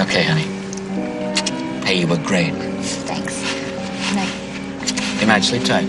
Okay, honey. Hey, you were great. Thanks. Night. Good night. Sleep tight.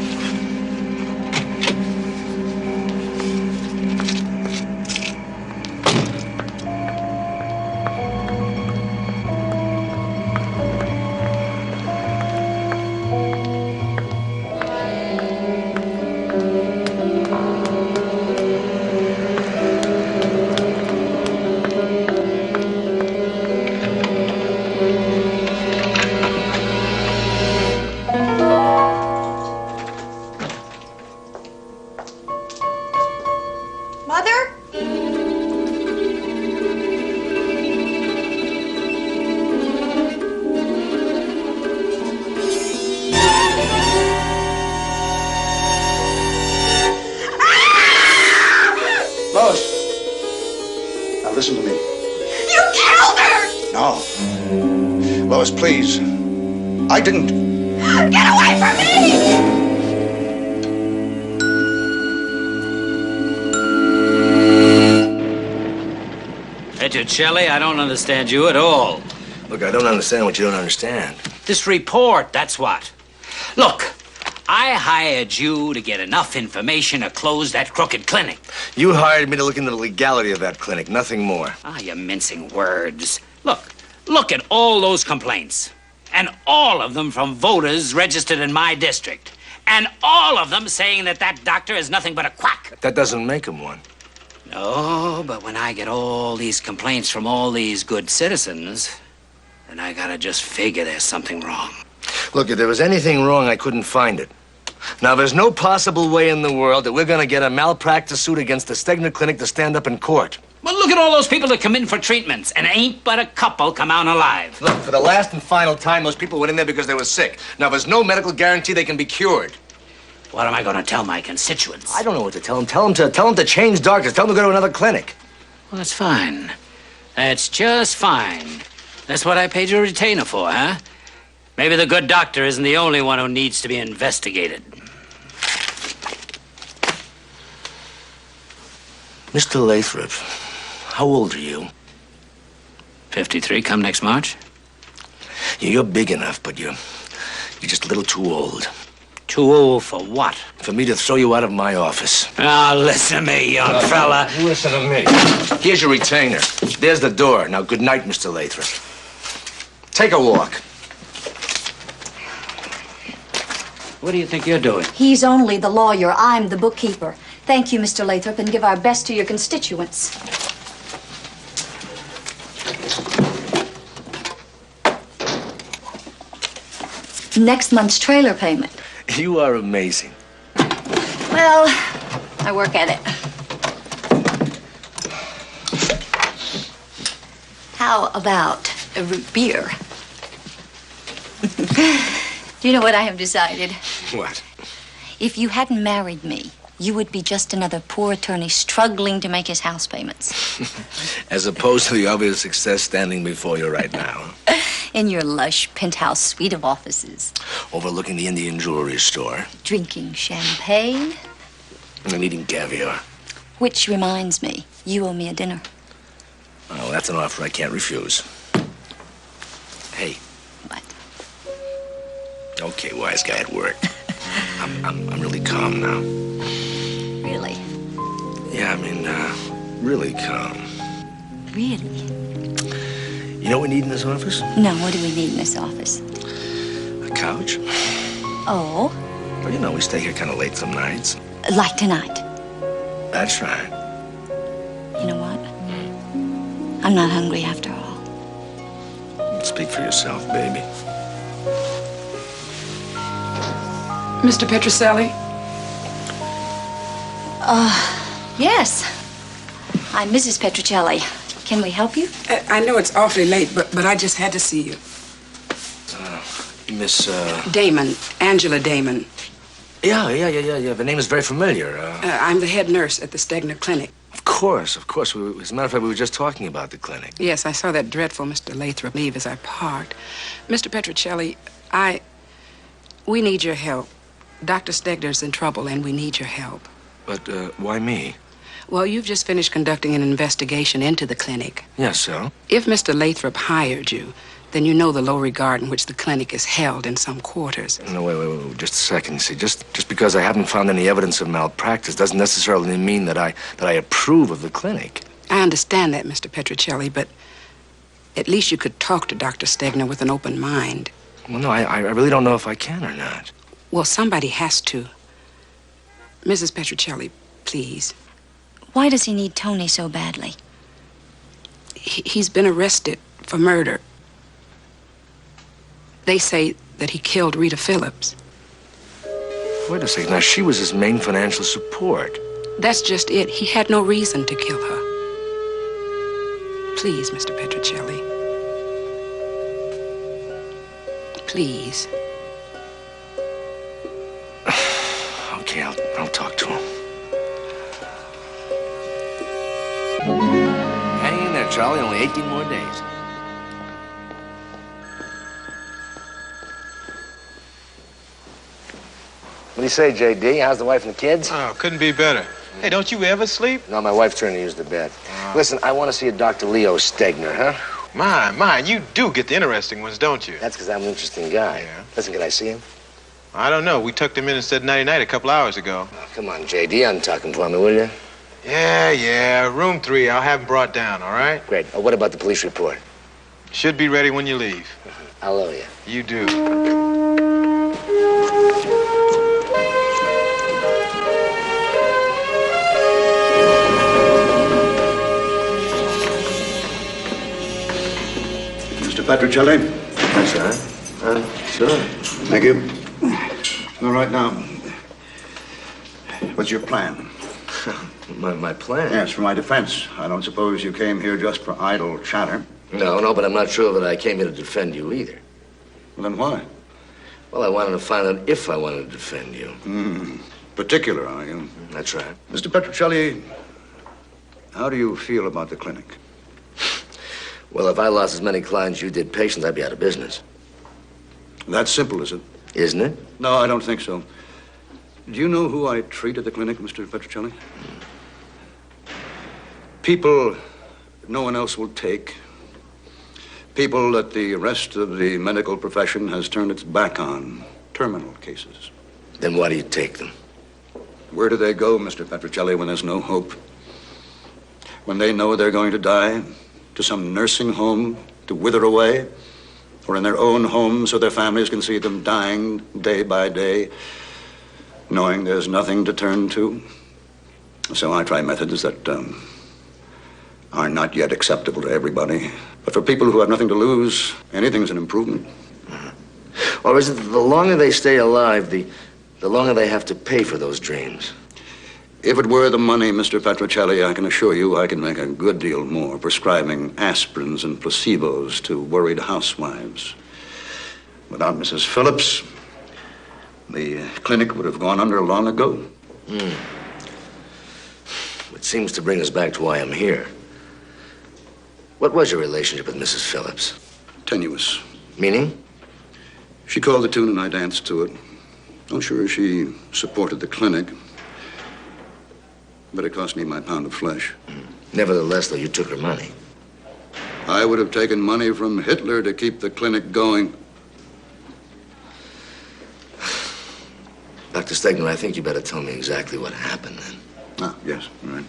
Listen to me. You killed her! No. Lois, please. I didn't. Get away from me! Petrocelli, I don't understand you at all. Look, I don't understand what you don't understand. This report, that's what. Look, I hired you to get enough information to close that crooked clinic. You hired me to look into the legality of that clinic, nothing more. Ah, you're mincing words. Look at all those complaints. And all of them from voters registered in my district. And all of them saying that that doctor is nothing but a quack. That doesn't make him one. No, but when I get all these complaints from all these good citizens, then I gotta just figure there's something wrong. Look, if there was anything wrong, I couldn't find it. Now, there's no possible way in the world that we're gonna get a malpractice suit against the Stegner Clinic to stand up in court. Well, look at all those people that come in for treatments, and ain't but a couple come out alive. Look, for the last and final time, those people went in there because they were sick. Now, there's no medical guarantee they can be cured. What am I gonna tell my constituents? I don't know what to tell them. Tell them to change doctors. Tell them to go to another clinic. Well, that's fine. That's just fine. That's what I paid your retainer for, huh? Maybe the good doctor isn't the only one who needs to be investigated. Mr. Lathrop, how old are you? 53, come next March. Yeah, you're big enough, but you're just a little too old. Too old for what? For me to throw you out of my office. Now, listen to me, young fella. Listen to me. Here's your retainer. There's the door. Now, good night, Mr. Lathrop. Take a walk. What do you think you're doing? He's only the lawyer. I'm the bookkeeper. Thank you, Mr. Lathrop, and give our best to your constituents. Next month's trailer payment. You are amazing. Well, I work at it. How about a root beer? Do you know what I have decided? What? If you hadn't married me, you would be just another poor attorney struggling to make his house payments. As opposed to the obvious success standing before you right now. In your lush penthouse suite of offices. Overlooking the Indian jewelry store. Drinking champagne. And eating caviar. Which reminds me, you owe me a dinner. Oh, that's an offer I can't refuse. Hey. What? Okay, wise guy at work. I'm really calm now. Really? Yeah, really calm. Really? You know what we need in this office? No, what do we need in this office? A couch. Oh? Well, you know, we stay here kind of late some nights. Like tonight. That's right. You know what? I'm not hungry after all. Speak for yourself, baby. Mr. Petrocelli? Yes. I'm Mrs. Petrocelli. Can we help you? I know it's awfully late, but I just had to see you. Miss, Damon, Angela Damon. Yeah. The name is very familiar. I'm the head nurse at the Stegner Clinic. Of course. As a matter of fact, we were just talking about the clinic. Yes, I saw that dreadful Mr. Lathrop leave as I parked. Mr. Petrocelli, we need your help. Dr. Stegner's in trouble, and we need your help. But, why me? Well, you've just finished conducting an investigation into the clinic. Yes, so? If Mr. Lathrop hired you, then you know the low regard in which the clinic is held in some quarters. No, wait, just a second. See, just because I haven't found any evidence of malpractice doesn't necessarily mean that I approve of the clinic. I understand that, Mr. Petrocelli, but at least you could talk to Dr. Stegner with an open mind. Well, no, I really don't know if I can or not. Well, somebody has to. Mrs. Petrocelli, please. Why does he need Tony so badly? He's been arrested for murder. They say that he killed Rita Phillips. Wait a second. Now, she was his main financial support. That's just it. He had no reason to kill her. Please, Mr. Petrocelli. Please. Okay, I'll talk to him. Hang in there, Charlie. Only 18 more days. What do you say, J.D.? How's the wife and the kids? Oh, couldn't be better. Hey, don't you ever sleep? No, my wife's trying to use the bed. Listen, I want to see a Dr. Leo Stegner, huh? My, you do get the interesting ones, don't you? That's because I'm an interesting guy. Yeah. Listen, can I see him? I don't know. We tucked him in and said nighty-night a couple hours ago. Oh, come on, J.D., untuck him for me, will you? Yeah. Room 3. I'll have him brought down, all right? Great. Oh, what about the police report? Should be ready when you leave. I'll owe you. You do. Mr. Petrocelli? That's right. Sure. Thank you. All right, now, what's your plan? My plan? Yes, for my defense. I don't suppose you came here just for idle chatter. No, but I'm not sure that I came here to defend you either. Well, then why? Well, I wanted to find out if I wanted to defend you. Particular, are you? That's right. Mr. Petrocelli, how do you feel about the clinic? Well, if I lost as many clients as you did patients, I'd be out of business. That simple, is it? Isn't it? No, I don't think so. Do you know who I treat at the clinic, Mr. Petrocelli? People no one else will take. People that the rest of the medical profession has turned its back on. Terminal cases. Then why do you take them? Where do they go, Mr. Petrocelli, when there's no hope? When they know they're going to die? To some nursing home to wither away? Or in their own homes so their families can see them dying day by day, knowing there's nothing to turn to? So I try methods that are not yet acceptable to everybody. But for people who have nothing to lose, anything's an improvement. Or is it that the longer they stay alive, the longer they have to pay for those dreams? If it were the money, Mr. Petrocelli, I can assure you I can make a good deal more prescribing aspirins and placebos to worried housewives. Without Mrs. Phillips, the clinic would have gone under long ago. Which seems to bring us back to why I'm here. What was your relationship with Mrs. Phillips? Tenuous. Meaning? She called the tune and I danced to it. I'm sure she supported the clinic, but it cost me my pound of flesh. Nevertheless, though, you took her money. I would have taken money from Hitler to keep the clinic going. Dr. Stegner, I think you better tell me exactly what happened then. Ah, yes, all right.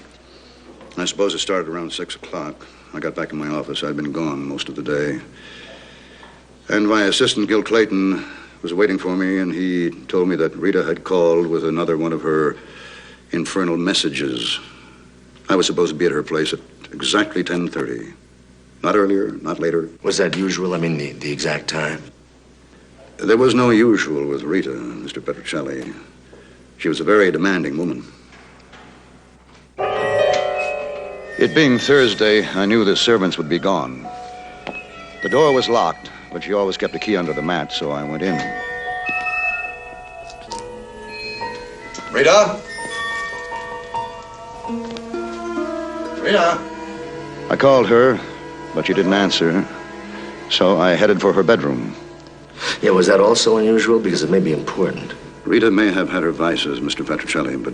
I suppose it started around 6 o'clock. I got back in my office. I'd been gone most of the day. And my assistant, Gil Clayton, was waiting for me, and he told me that Rita had called with another one of her infernal messages. I was supposed to be at her place at exactly 10:30. Not earlier, not later. Was that usual? I mean, the exact time? There was no usual with Rita, Mr. Petrocelli. She was a very demanding woman. It being Thursday, I knew the servants would be gone. The door was locked, but she always kept a key under the mat, so I went in. Rita? Rita? I called her, but she didn't answer, so I headed for her bedroom. Yeah, was that also unusual? Because it may be important. Rita may have had her vices, Mr. Petrocelli, but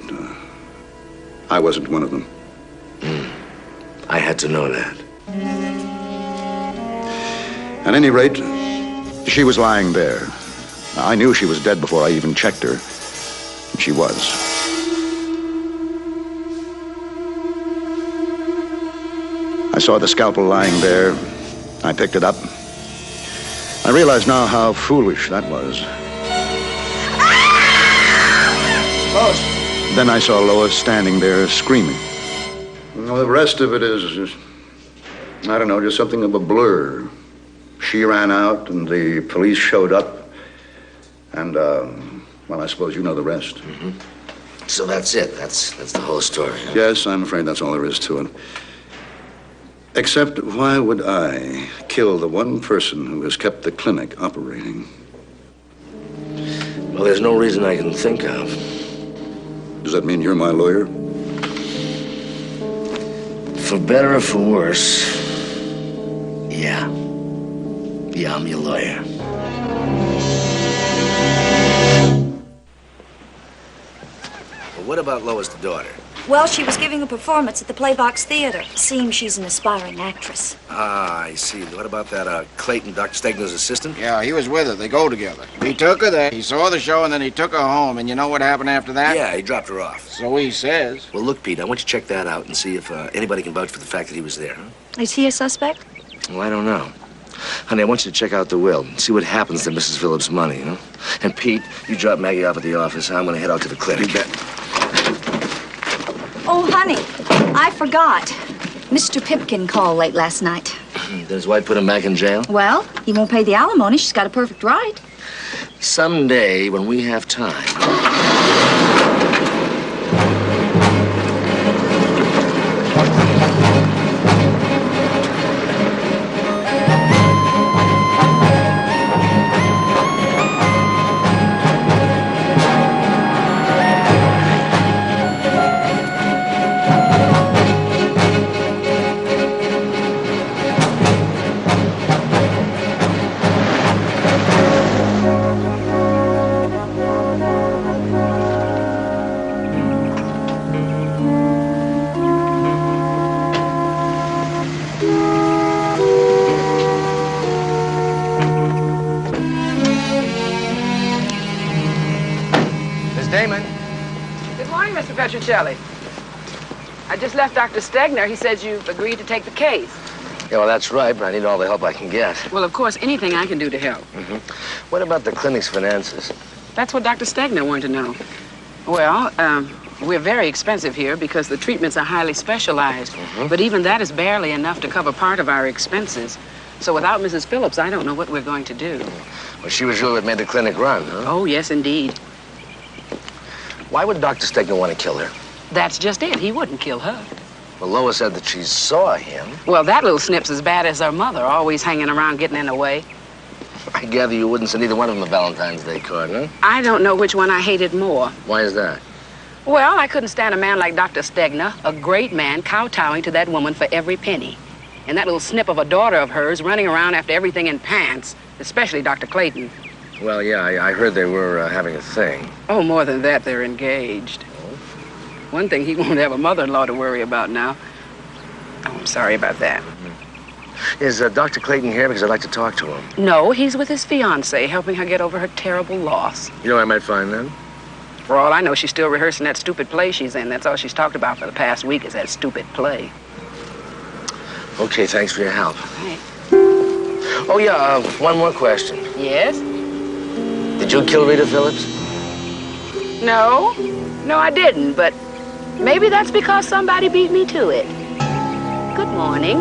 I wasn't one of them. I had to know that. At any rate, she was lying there. I knew she was dead before I even checked her. She was. I saw the scalpel lying there. I picked it up. I realize now how foolish that was. Lois! Then I saw Lois standing there screaming. Well, the rest of it is, I don't know, just something of a blur. She ran out and the police showed up. And, well, I suppose you know the rest. Mm-hmm. So that's it. That's the whole story. Huh? Yes, I'm afraid that's all there is to it. Except, why would I kill the one person who has kept the clinic operating? Well, there's no reason I can think of. Does that mean you're my lawyer? For better or for worse, yeah. Yeah, I'm your lawyer. Well, what about Lois, the daughter? Well, she was giving a performance at the Playbox Theater. Seems she's an aspiring actress. Ah, I see. What about that, Clayton, Dr. Stegner's assistant? Yeah, he was with her. They go together. He took her there. He saw the show, and then he took her home. And you know what happened after that? Yeah, he dropped her off. So he says. Well, look, Pete, I want you to check that out and see if anybody can vouch for the fact that he was there, huh? Is he a suspect? Well, I don't know. Honey, I want you to check out the will and see what happens to Mrs. Phillips' money, huh? And Pete, you drop Maggie off at the office. I'm going to head out to the clinic. You bet. Oh, honey, I forgot. Mr. Pipkin called late last night. Did his wife put him back in jail? Well, he won't pay the alimony. She's got a perfect right. Someday, when we have time. Mr. Petrocelli. I just left Dr. Stegner. He says you've agreed to take the case. Yeah, well, that's right, but I need all the help I can get. Well, of course, anything I can do to help. Mm-hmm. What about the clinic's finances? That's what Dr. Stegner wanted to know. Well, we're very expensive here because the treatments are highly specialized. Mm-hmm. But even that is barely enough to cover part of our expenses. So without Mrs. Phillips, I don't know what we're going to do. Well, she was really what made the clinic run, huh? Oh, yes, indeed. Why would Dr. Stegner want to kill her? That's just it. He wouldn't kill her. Well, Lois said that she saw him. Well, that little snip's as bad as her mother, always hanging around getting in the way. I gather you wouldn't send either one of them a Valentine's Day card, huh? I don't know which one I hated more. Why is that? Well, I couldn't stand a man like Dr. Stegner, a great man, kowtowing to that woman for every penny. And that little snip of a daughter of hers running around after everything in pants, especially Dr. Clayton. Well, yeah, I heard they were having a thing. Oh, more than that, they're engaged. Oh? One thing, he won't have a mother-in-law to worry about now. Oh, I'm sorry about that. Mm-hmm. Is Dr. Clayton here? Because I'd like to talk to him. No, he's with his fiancée, helping her get over her terrible loss. You know where I might find them? For all I know, she's still rehearsing that stupid play she's in. That's all she's talked about for the past week is that stupid play. Okay, thanks for your help. Right. Oh, yeah, one more question. Yes? Did you kill Rita Phillips? No. No, I didn't, but maybe that's because somebody beat me to it. Good morning.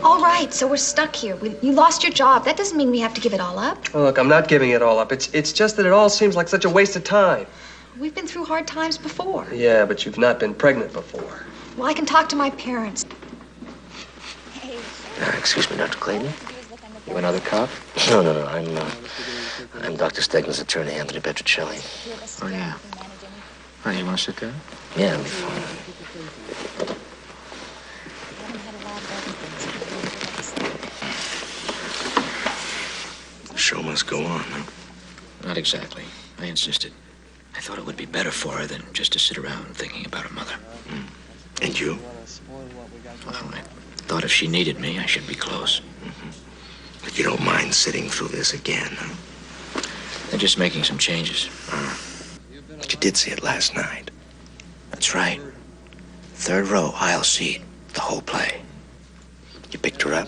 All right, so we're stuck here. You lost your job. That doesn't mean we have to give it all up. Oh, look, I'm not giving it all up. It's just that it all seems like such a waste of time. We've been through hard times before. Yeah, but you've not been pregnant before. Well, I can talk to my parents. Excuse me, Dr. Clayton. You another cop? No. I'm Dr. Stegner's attorney, Anthony Petrocelli. Oh, yeah. Oh, you want to sit there? Yeah, it'll be fine. The show must go on, huh? not exactly. I insisted. I thought it would be better for her than just to sit around thinking about her mother. And you? Well, I thought if she needed me, I should be close. But you don't mind sitting through this again, huh? They're just making some changes. But you did see it last night. That's right. Third row, aisle seat, the whole play. You picked her up?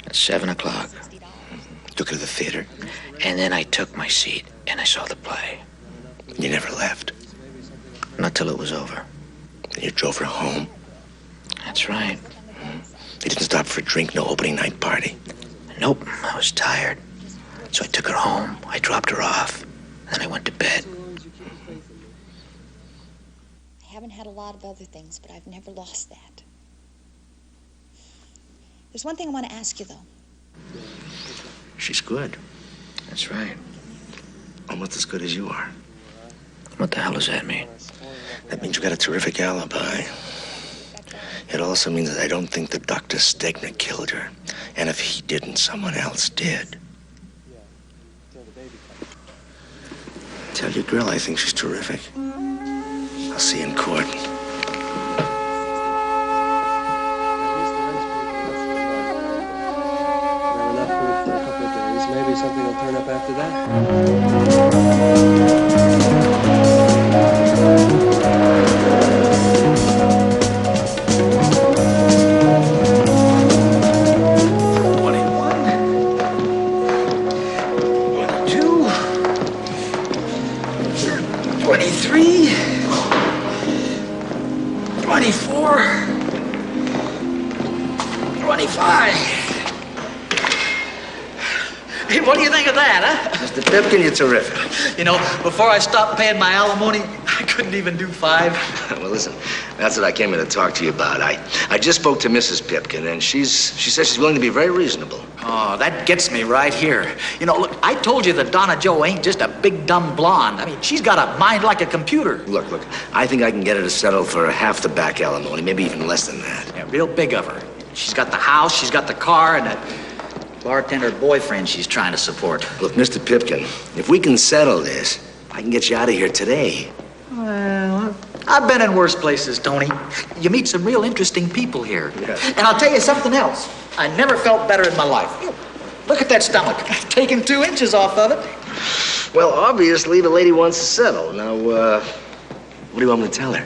At 7 o'clock. Took her to the theater? And then I took my seat and I saw the play. You never left? Not till it was over. And you drove her home? That's right. You didn't stop for a drink, no opening night party? Nope, I was tired. So I took her home, I dropped her off, then I went to bed. I haven't had a lot of other things, but I've never lost that. There's one thing I want to ask you, though. She's good. That's right. Almost as good as you are. What the hell does that mean? That means you got a terrific alibi. It also means that I don't think that Dr. Stegner killed her. And if he didn't, someone else did. Tell your girl I think she's terrific. I'll see you in court. Maybe something will turn up after that. 23, 24, 25. Hey, what do you think of that, huh? Mr. Pipkin, you're terrific. You know, before I stopped paying my alimony, I couldn't even do 5. Well, listen, that's what I came here to talk to you about. I just spoke to Mrs. Pipkin, and she says she's willing to be very reasonable. Oh, that gets me right here. You know, look, I told you that Donna Jo ain't just a big, dumb blonde. I mean, she's got a mind like a computer. Look, I think I can get her to settle for half the back alimony, maybe even less than that. Yeah, real big of her. She's got the house, she's got the car, and that bartender boyfriend she's trying to support. Look, Mr. Pipkin, if we can settle this, I can get you out of here today. Well, I've been in worse places, Tony. You meet some real interesting people here. Yeah. And I'll tell you something else. I never felt better in my life. Look at that stomach. I've taken 2 inches off of it. Well, obviously, the lady wants to settle. Now, what do you want me to tell her?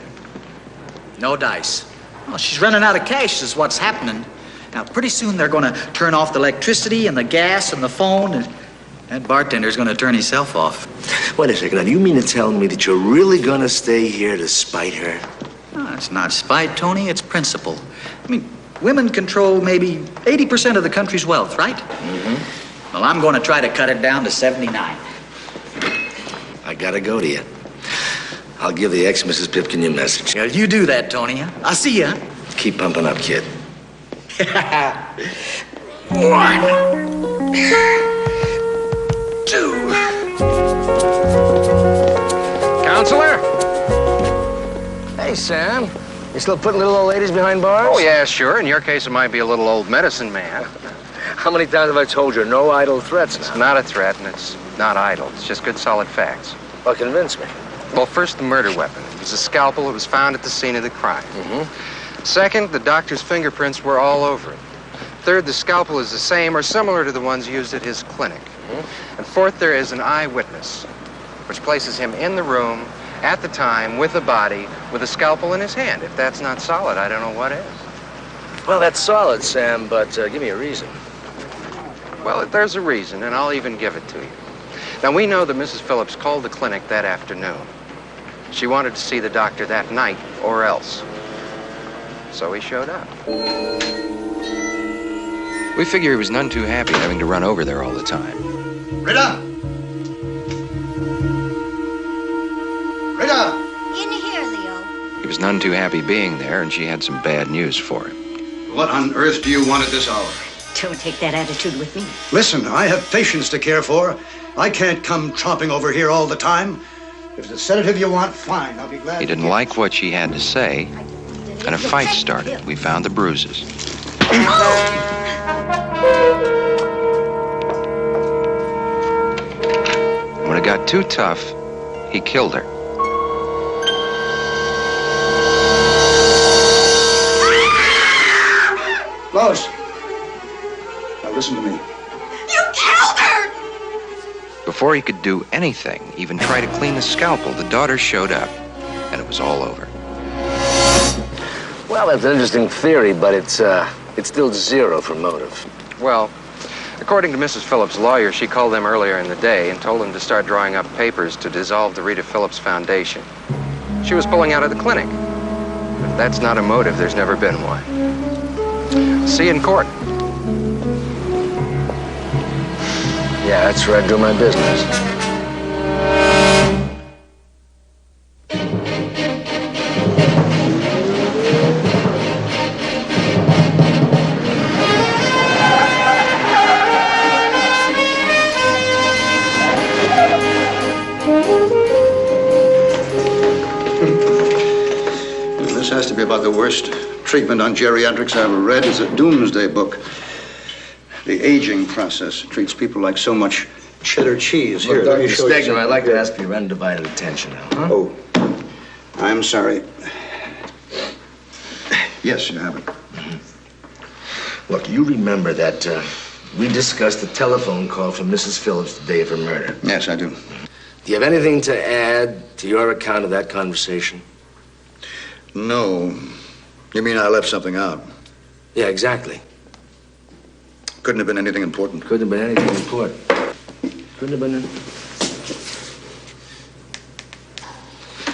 No dice. Well, she's running out of cash is what's happening. Now, pretty soon they're going to turn off the electricity and the gas and the phone, and that bartender's going to turn himself off. Wait a second. Now, do you mean to tell me that you're really going to stay here to spite her? No, it's not spite, Tony. It's principle. I mean, women control maybe 80% of the country's wealth, right? Mm-hmm. Well, I'm going to try to cut it down to 79. I got to go to you. I'll give the ex-Mrs. Pipkin your message. Yeah, you do that, Tony. Huh? I'll see you. Keep pumping up, kid. 1, 2. Counselor? Hey, Sam. You still putting little old ladies behind bars? Oh, yeah, sure. In your case, it might be a little old medicine man. How many times have I told you? No idle threats now. It's not a threat, and it's not idle. It's just good, solid facts. Well, convince me. Well, first, the murder weapon. It was a scalpel that was found at the scene of the crime. Mm-hmm. Second, the doctor's fingerprints were all over it. Third, the scalpel is the same or similar to the ones used at his clinic. Mm-hmm. And fourth, there is an eyewitness, which places him in the room at the time with the body with a scalpel in his hand. If that's not solid, I don't know what is. Well, that's solid, Sam, but give me a reason. Well, there's a reason, and I'll even give it to you. Now, we know that Mrs. Phillips called the clinic that afternoon. She wanted to see the doctor that night, or else. So he showed up. We figure he was none too happy having to run over there all the time. Rita! Rita! In here, Leo. He was none too happy being there, and she had some bad news for him. What on earth do you want at this hour? Don't take that attitude with me. Listen, I have patients to care for. I can't come tromping over here all the time. If it's a sedative you want, fine. I'll be glad. He didn't like what she had to say, and a fight started. We found the bruises. When it got too tough, he killed her. Lois! Now listen to me. You killed her! Before he could do anything, even try to clean the scalpel, the daughter showed up, and it was all over. Well, that's an interesting theory, but it's still zero for motive. Well, according to Mrs. Phillips' lawyer, she called them earlier in the day and told them to start drawing up papers to dissolve the Rita Phillips Foundation. She was pulling out of the clinic. If that's not a motive, there's never been one. See you in court. Yeah, that's where I do my business. This has to be about the worst treatment on geriatrics I ever read. It's a doomsday book. The aging process treats people like so much cheddar cheese. Here, let me show you Stegner, something. I'd like to ask for your undivided attention now, huh? Oh, I'm sorry. Yes, you have it. Look, you remember that we discussed the telephone call from Mrs. Phillips the day of her murder. Yes, I do. Do you have anything to add to your account of that conversation? No. You mean I left something out? Yeah, exactly. Couldn't have been anything important. Couldn't have been anything important. Couldn't have been.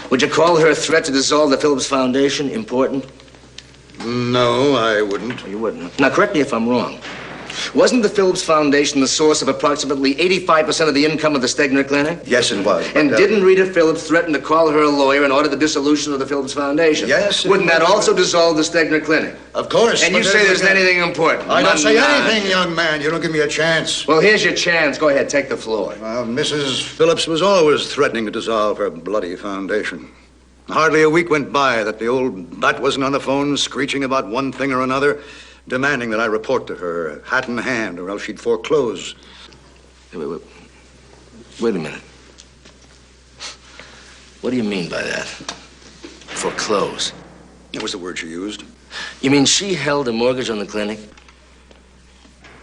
Would you call her a threat to dissolve the Phillips Foundation important? No, I wouldn't. You wouldn't. Now, correct me if I'm wrong. Wasn't the Phillips Foundation the source of approximately 85% of the income of the Stegner Clinic? Yes, it was. And didn't Rita Phillips threaten to call her a lawyer and order the dissolution of the Phillips Foundation? Yes. Wouldn't that also dissolve the Stegner Clinic? Of course. And you say there's anything important? I don't say anything, young man. You don't give me a chance. Well, here's your chance. Go ahead, take the floor. Mrs. Phillips was always threatening to dissolve her bloody foundation. Hardly a week went by that the old bat wasn't on the phone screeching about one thing or another, demanding that I report to her, hat in hand, or else she'd foreclose. Wait a minute. What do you mean by that? Foreclose? That was the word she used. You mean she held a mortgage on the clinic?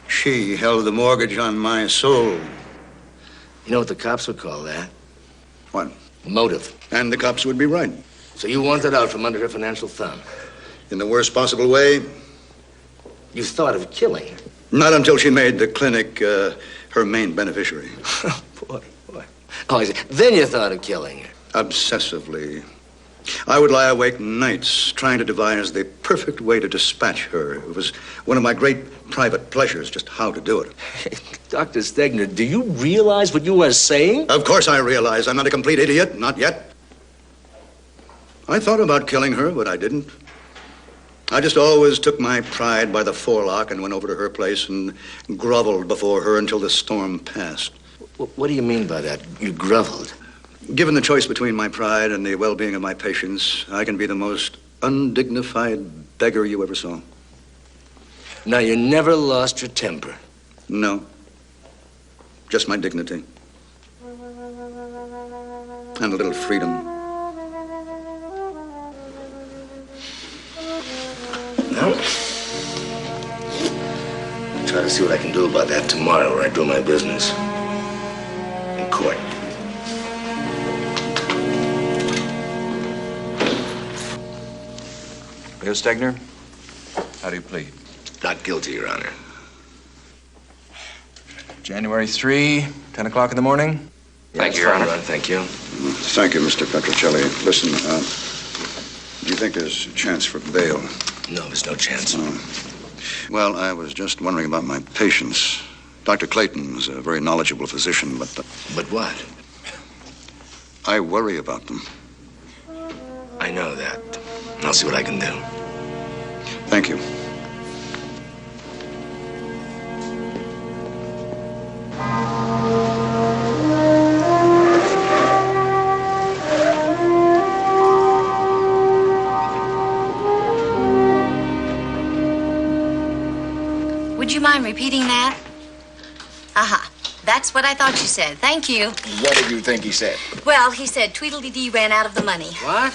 She held the mortgage on my soul. You know what the cops would call that? What? Motive. And the cops would be right. So you wanted out from under her financial thumb? In the worst possible way. You thought of killing her? Not until she made the clinic her main beneficiary. Boy. Oh, I see. Then you thought of killing her? Obsessively. I would lie awake nights trying to devise the perfect way to dispatch her. It was one of my great private pleasures, just how to do it. Dr. Stegner, do you realize what you are saying? Of course I realize. I'm not a complete idiot. Not yet. I thought about killing her, but I didn't. I just always took my pride by the forelock and went over to her place and groveled before her until the storm passed. What do you mean by that? You groveled? Given the choice between my pride and the well-being of my patients, I can be the most undignified beggar you ever saw. Now, you never lost your temper? No. Just my dignity. And a little freedom. No. I'll try to see what I can do about that tomorrow when I do my business. In court. Leo Stegner, how do you plead? Not guilty, Your Honor. January 3, 10 o'clock in the morning? Thank you, Your Honor. Thank you. Thank you, Mr. Petrocelli. Listen, do you think there's a chance for bail? No, there's no chance. Well, I was just wondering about my patients. Dr. Clayton is a very knowledgeable physician, but... But what? I worry about them. I know that. I'll see what I can do. Thank you. Would you mind repeating that? Uh-huh. That's what I thought you said. Thank you. What did you think he said? Well, he said Tweedledee ran out of the money. What?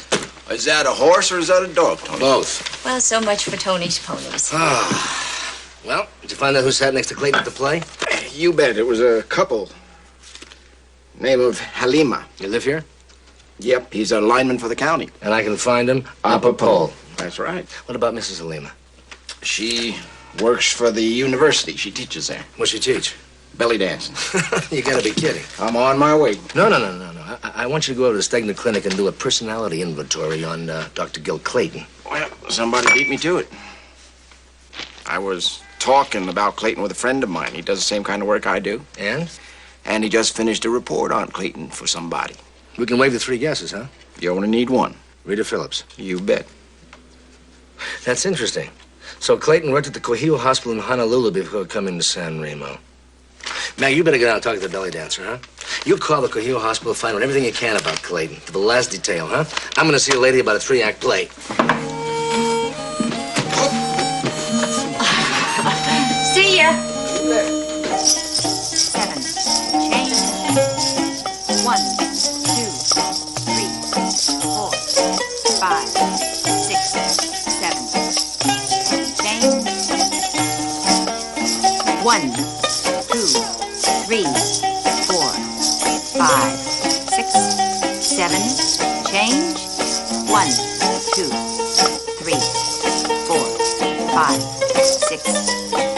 Is that a horse or is that a dog, Tony? Both. Well, so much for Tony's ponies. Well, did you find out who sat next to Clayton at the play? You bet. It was a couple. Name of Halima. You live here? Yep, he's a lineman for the county. And I can find him up a pole. That's right. What about Mrs. Halima? She works for the university. She teaches there. What's she teach? Belly dancing. You gotta be kidding. I'm on my way. No. I want you to go over to the Stegner Clinic and do a personality inventory on Dr. Gil Clayton. Well, somebody beat me to it. I was talking about Clayton with a friend of mine. He does the same kind of work I do. And? And he just finished a report on Clayton for somebody. We can waive the 3 guesses, huh? You only need one. Rita Phillips. You bet. That's interesting. So Clayton worked at the Cohio Hospital in Honolulu before coming to San Remo. Mag, you better get out and talk to the belly dancer, huh? You call the Cohio Hospital, find out everything you can about Clayton, to the last detail, huh? I'm gonna see a lady about a 3-act play. See ya. 7. Change. 1, 2, 3, 4, 5, 6, 7. Change. 1, 2, 3, 4, 5, 6, 7. Change. 1, 2, 3, 4, 5, 6,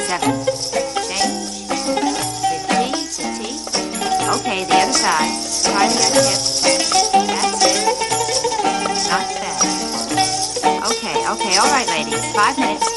7. Change. 50. Okay, the other side. Try the other hip. That's it. Not bad. Okay. All right, ladies. 5 minutes.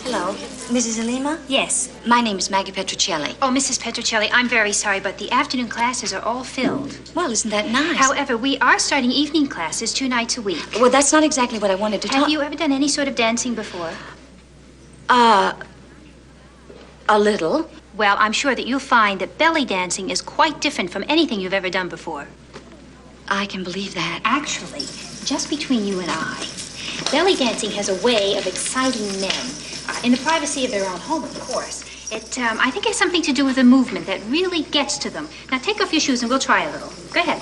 Hello, Mrs. Halima? Yes, my name is Maggie Petrocelli. Oh, Mrs. Petrocelli, I'm very sorry, but the afternoon classes are all filled. Well, isn't that nice? However, we are starting evening classes 2 nights a week. Well, that's not exactly what I wanted to talk... Have you ever done any sort of dancing before? A little. Well, I'm sure that you'll find that belly dancing is quite different from anything you've ever done before. I can believe that. Actually, just between you and I, belly dancing has a way of exciting men. In the privacy of their own home, of course. I think it has something to do with the movement that really gets to them. Now, take off your shoes and we'll try a little. Go ahead.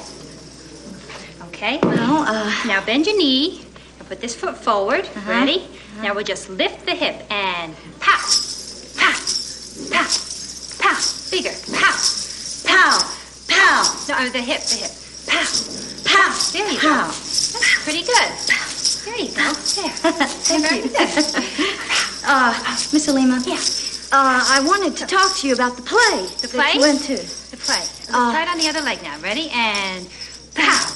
Okay. Well, Now, bend your knee and put this foot forward. Ready? Now, we'll just lift the hip and pow, pow, pow, pow. Bigger. Pow, pow, pow. No, the hip. Pow, pow. There you go. That's pretty good. There you go. There. Thank you. Good. Miss Halima? Yeah. I wanted to talk to you about the play. The play? That you went to. The play. Try it on the other leg now. Ready? And pow,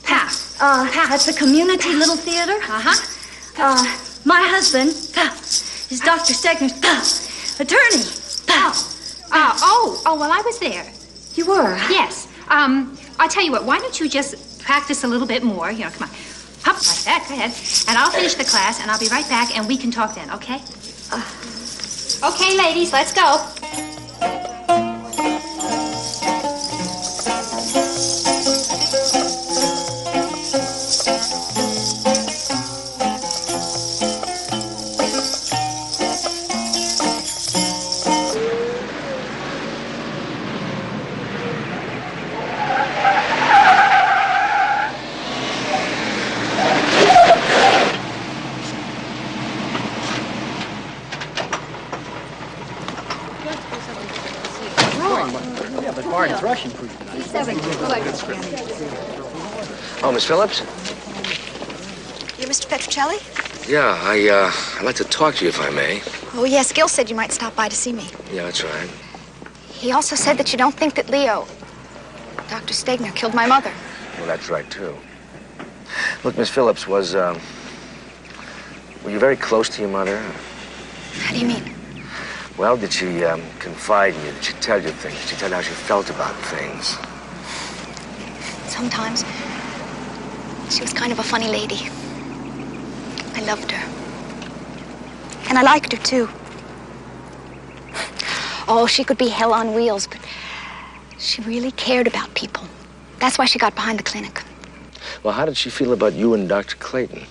pow. At the community little theater. My husband is Dr. Stegner's attorney. Well, I was there. You were? Yes. I'll tell you what, why don't you just practice a little bit more? You know, come on. Up like that, go ahead. And I'll finish the class, and I'll be right back, and we can talk then, okay? Okay, ladies, let's go. Oh, Miss Phillips? You Mr. Petrocelli? Yeah, I'd like to talk to you if I may. Oh, yes. Gil said you might stop by to see me. Yeah, that's right. He also said that you don't think that Leo, Dr. Stegner, killed my mother. Well, that's right, too. Look, Miss Phillips, were you very close to your mother? How do you mean? Well, did she confide in you? Did she tell you things? Did she tell you how she felt about things? Sometimes. She was kind of a funny lady. I loved her. And I liked her, too. Oh, she could be hell on wheels, but she really cared about people. That's why she got behind the clinic. Well, how did she feel about you and Dr. Clayton?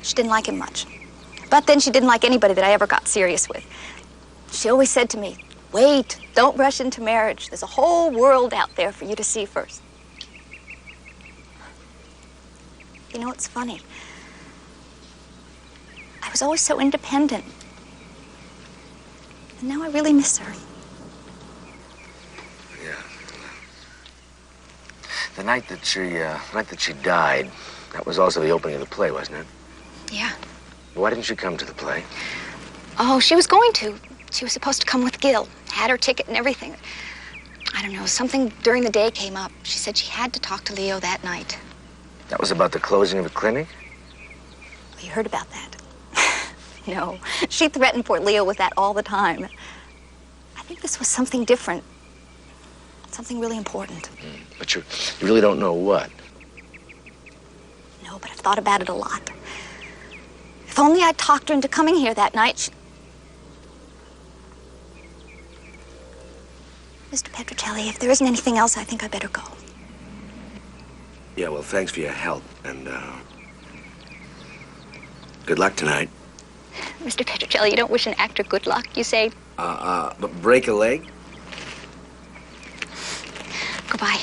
She didn't like him much. But then she didn't like anybody that I ever got serious with. She always said to me, wait, don't rush into marriage. There's a whole world out there for you to see first. You know, it's funny. I was always so independent. And now I really miss her. Yeah. The night that she died, that was also the opening of the play, wasn't it? Yeah. Why didn't she come to the play? Oh, she was going to. She was supposed to come with Gil. Had her ticket and everything. I don't know, something during the day came up. She said she had to talk to Leo that night. That was about the closing of the clinic? You heard about that? No. She threatened poor Leo with that all the time. I think this was something different. Something really important. But you really don't know what? No, but I've thought about it a lot. If only I'd talked her into coming here that night. Mr. Petrocelli, if there isn't anything else, I think I better go. Yeah, well, thanks for your help, and, good luck tonight. Mr. Petrocelli, you don't wish an actor good luck, you say? But break a leg? Goodbye.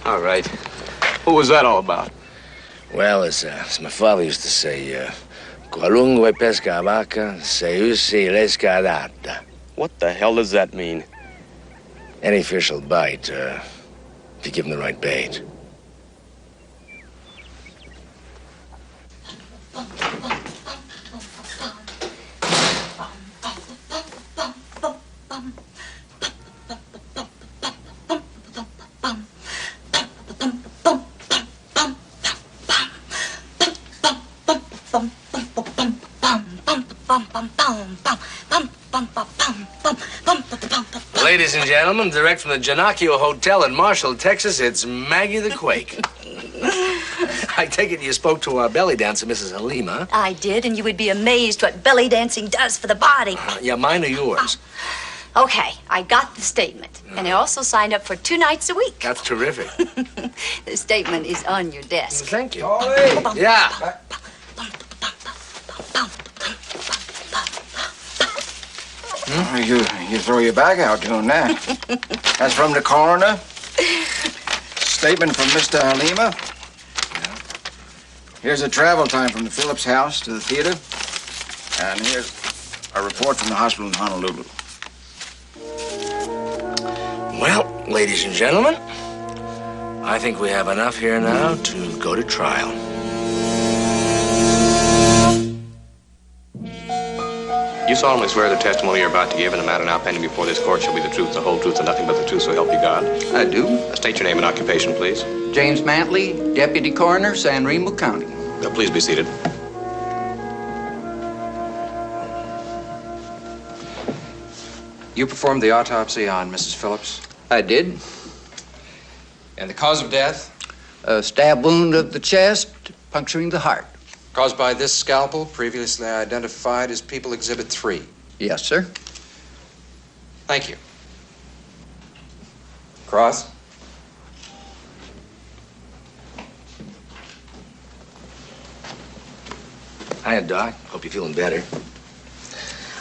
All right. What was that all about? Well, as my father used to say, qualunque pesca vaca, se usi l'esca adatta. What the hell does that mean? Any fish will bite, if you give him the right bait. Ladies and gentlemen, direct from the Janacchio Hotel in Marshall, Texas, it's Maggie the Quake. I take it you spoke to our belly dancer, Mrs. Halima. I did, and you would be amazed what belly dancing does for the body. Yeah, mine or yours? Okay, I got the statement. And I also signed up for 2 nights a week. That's terrific. The statement is on your desk. Thank you. Charlie! Yeah. You throw your back out doing that. That's from the coroner. Statement from Mr. Halima. Here's a travel time from the Phillips house to the theater. And here's a report from the hospital in Honolulu. Well, ladies and gentlemen, I think we have enough here now to go to trial. You solemnly swear the testimony you're about to give in the matter now pending before this court shall be the truth, the whole truth, and nothing but the truth, so help you God? I do. State your name and occupation, please. James Mantley, Deputy Coroner, San Remo County. Please be seated. You performed the autopsy on Mrs. Phillips? I did. And the cause of death? A stab wound of the chest, puncturing the heart. Caused by this scalpel, previously identified as People Exhibit 3. Yes, sir. Thank you. Cross. Hiya, Doc. Hope you're feeling better.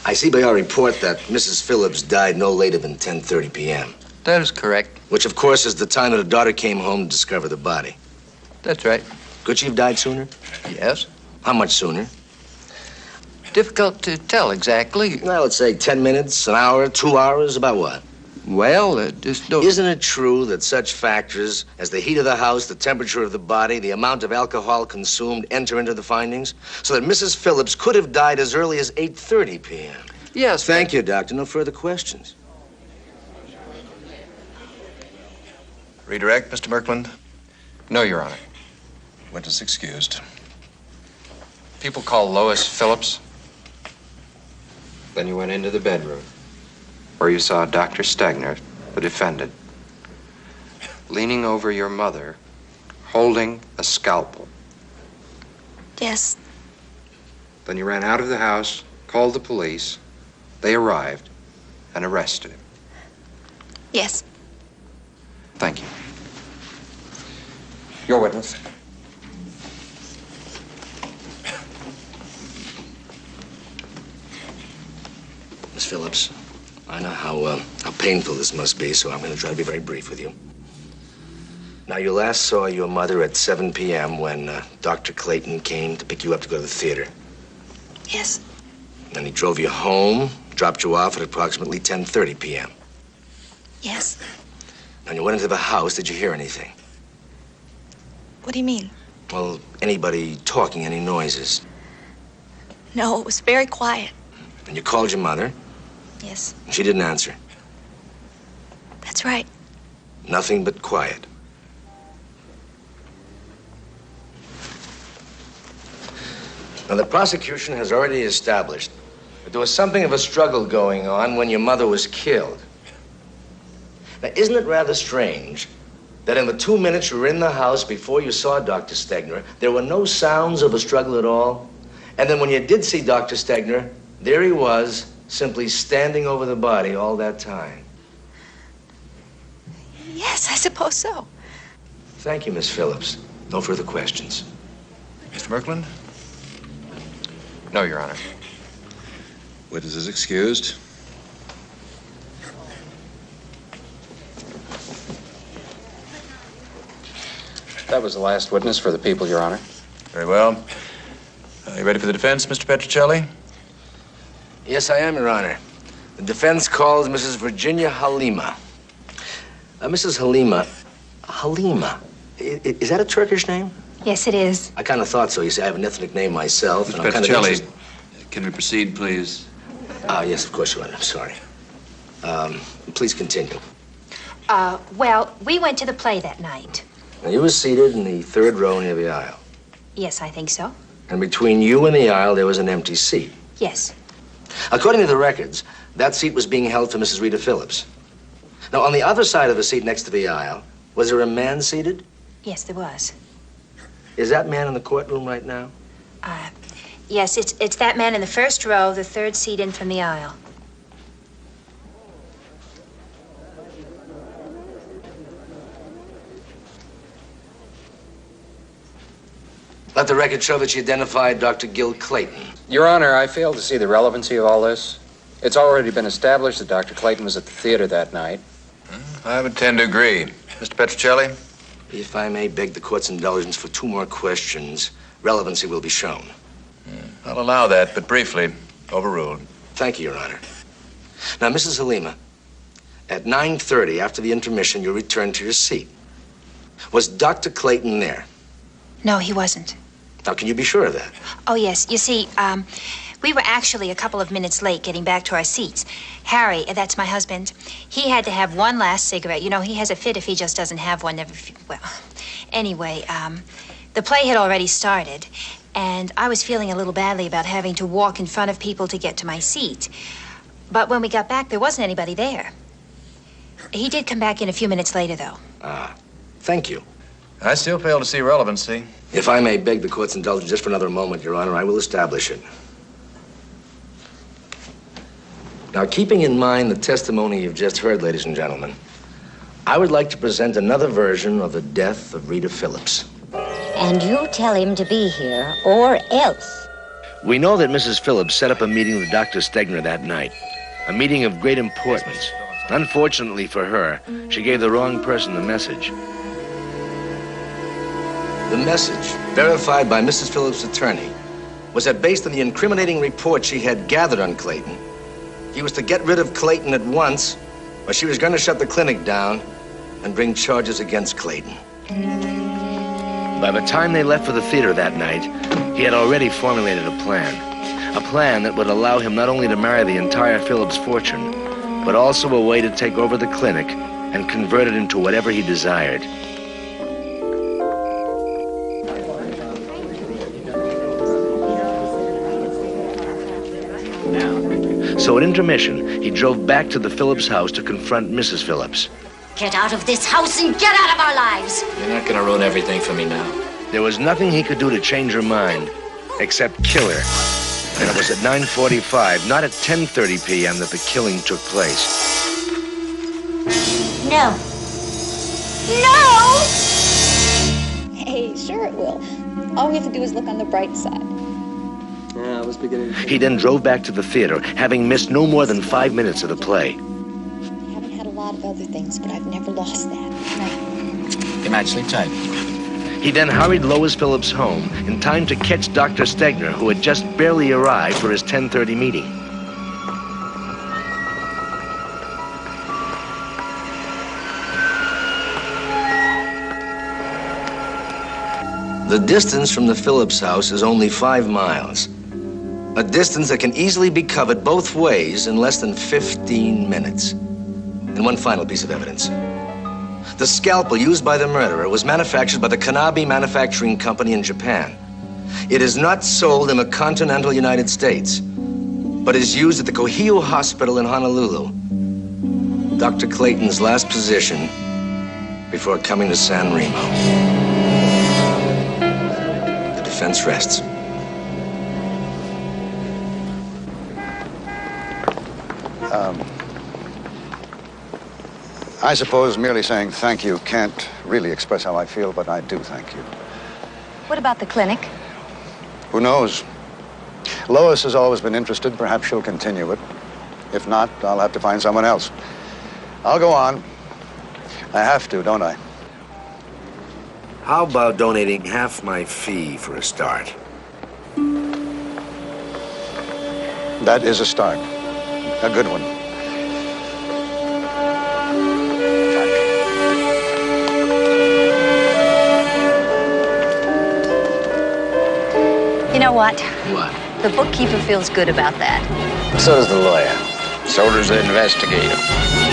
I see by our report that Mrs. Phillips died no later than 10:30 p.m. That is correct. Which, of course, is the time that her daughter came home to discover the body. That's right. Could she have died sooner? Yes. How much sooner? Difficult to tell exactly. Well, let's say 10 minutes, an hour, 2 hours, about what? Well, just don't... Isn't it true that such factors as the heat of the house, the temperature of the body, the amount of alcohol consumed enter into the findings? So that Mrs. Phillips could have died as early as 8:30 p.m. Yes. Thank you, Doctor. No further questions. Redirect, Mr. Merkland. No, Your Honor. Witness excused. People call Lois Phillips. Then you went into the bedroom where you saw Dr. Stegner, the defendant, leaning over your mother, holding a scalpel. Yes. Then you ran out of the house, called the police. They arrived and arrested him. Yes. Thank you. Your witness. Miss Phillips, I know how painful this must be, so I'm going to try to be very brief with you. Now, you last saw your mother at 7 p.m. when Dr. Clayton came to pick you up to go to the theater. Yes. Then he drove you home, dropped you off at approximately 10:30 p.m. Yes. When you went into the house, did you hear anything? What do you mean? Well, anybody talking, any noises? No, it was very quiet. And you called your mother? Yes. She didn't answer. That's right. Nothing but quiet. Now, the prosecution has already established that there was something of a struggle going on when your mother was killed. Now, isn't it rather strange that in the 2 minutes you were in the house before you saw Dr. Stegner, there were no sounds of a struggle at all? And then when you did see Dr. Stegner, there he was, simply standing over the body all that time. Yes, I suppose so. Thank you, Miss Phillips. No further questions. Mr. Merkland? No, Your Honor. Witness is excused. That was the last witness for the people, Your Honor. Very well. You ready for the defense, Mr. Petrocelli? Yes, I am, Your Honor. The defense calls Mrs. Virginia Halima. Mrs. Halima, is that a Turkish name? Yes, it is. I kind of thought so. You see, I have an ethnic name myself. Mr. And I'm kind of Petrocelli, can we proceed, please? Yes, of course, Your Honor. I'm sorry. Please continue. Well, we went to the play that night. Now, you were seated in the third row near the aisle. Yes, I think so. And between you and the aisle, there was an empty seat. Yes. According to the records, that seat was being held for Mrs. Rita Phillips. Now, on the other side of the seat next to the aisle, was there a man seated? Yes, there was. Is that man in the courtroom right now? Yes, it's that man in the first row, the third seat in from the aisle. Let the record show that she identified Dr. Gil Clayton. Your Honor, I fail to see the relevancy of all this. It's already been established that Dr. Clayton was at the theater that night. I would tend to agree. Mr. Petrocelli? If I may beg the court's indulgence for 2 more questions, relevancy will be shown. I'll allow that, but briefly. Overruled. Thank you, Your Honor. Now, Mrs. Halima, at 9:30, after the intermission, you returned to your seat. Was Dr. Clayton there? No, he wasn't. Now, can you be sure of that? Oh, yes. You see, we were actually a couple of minutes late getting back to our seats. Harry, that's my husband, he had to have one last cigarette. You know, he has a fit if he just doesn't have one. Well, anyway, the play had already started, and I was feeling a little badly about having to walk in front of people to get to my seat. But when we got back, there wasn't anybody there. He did come back in a few minutes later, though. Thank you. I still fail to see relevancy. If I may beg the court's indulgence just for another moment, Your Honor, I will establish it. Now, keeping in mind the testimony you've just heard, ladies and gentlemen, I would like to present another version of the death of Rita Phillips. And you tell him to be here, or else. We know that Mrs. Phillips set up a meeting with Dr. Stegner that night, a meeting of great importance. Unfortunately for her, she gave the wrong person the message. The message, verified by Mrs. Phillips' attorney, was that based on the incriminating report she had gathered on Clayton, he was to get rid of Clayton at once, or she was going to shut the clinic down and bring charges against Clayton. By the time they left for the theater that night, he had already formulated a plan that would allow him not only to marry the entire Phillips fortune, but also a way to take over the clinic and convert it into whatever he desired. So at intermission, he drove back to the Phillips house to confront Mrs. Phillips. Get out of this house and get out of our lives. You're not gonna ruin everything for me now. There was nothing he could do to change her mind, except kill her. And it was at 9:45, not at 10:30 p.m. that the killing took place. No. No! Hey, sure it will. All we have to do is look on the bright side. Yeah, I was beginning to... He then drove back to the theater, having missed no more than 5 minutes of the play. I haven't had a lot of other things, but I've never lost that. Good night, sleep tight. He then hurried Lois Phillips home in time to catch Dr. Stegner, who had just barely arrived for his 10:30 meeting. The distance from the Phillips house is only 5 miles. A distance that can easily be covered both ways in less than 15 minutes. And one final piece of evidence. The scalpel used by the murderer was manufactured by the Kanabe Manufacturing Company in Japan. It is not sold in the continental United States, but is used at the Kohio Hospital in Honolulu. Dr. Clayton's last position before coming to San Remo. The defense rests. I suppose merely saying thank you can't really express how I feel, but I do thank you. What about the clinic? Who knows? Lois has always been interested. Perhaps she'll continue it. If not, I'll have to find someone else. I'll go on. I have to, don't I? How about donating half my fee for a start? That is a start. A good one. You know what? What? The bookkeeper feels good about that. So does the lawyer. So does the investigator.